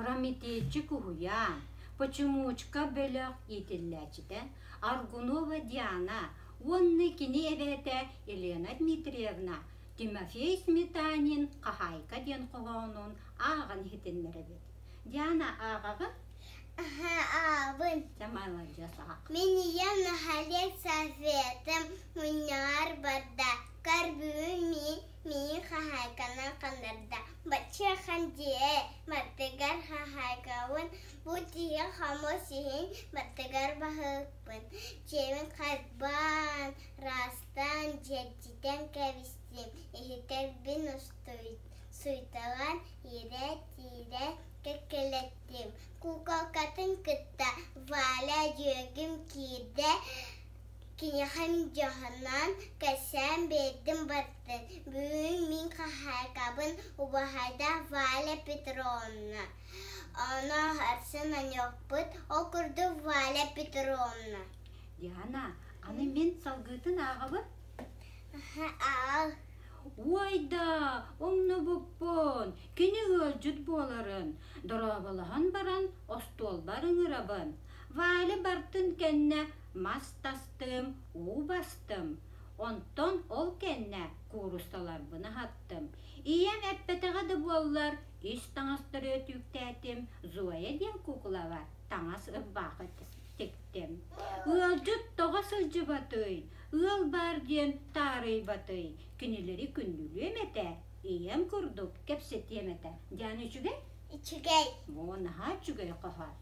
Прометейчик угуян, почемучка белях итиллячите, Аргунова Диана, онны кини эвете Елена Дмитриевна, Тимофей Сметанин, Кахайка ден когонун, ағын хитиннеребет. Диана ағағы? Абын. Тамайлар жасақ. Меніям нахалек советім мұнар барды. Карбуын мен қахайкана қандарда. Бачы қандие маттығар қахайкауын. Бұтия қамосейін маттығар бағықпын. Чемін қатбан, растан, жеттен кәвістім. Ехетер бін сұйталан ере-тире кекелеттім. Кукалкатын кытта валя жөгім кейді. Кинехам жоханан кәсәм бердім баттын. Бүгін мен қахайкабын убахайда Валя Петровна. Ана арсын анёқпыт, окурду Валя Петровна. Диана, аны мен салгытын ағыбы? Ал. Ойда, оңны бұппын, кені өлжүт боларын, дұрабылыған баран, остол барын ұрабын. Вайлы бартын кәнне мастастым, у бастым. Онтон ол кәнне курусталар бұны хаттым. Ием әппетіғады боллар, иш таңастыр өтүктәтім, зуая ден куклава, таңас ұббақы тектім. Өлжүт тоға сылжы батый, өл бар ден тарый батый. Кенелері күнділі еметі, ием күрдік, кәпсет еметі. Дианы жүгей? Içigey. Оныға жүгей қағар.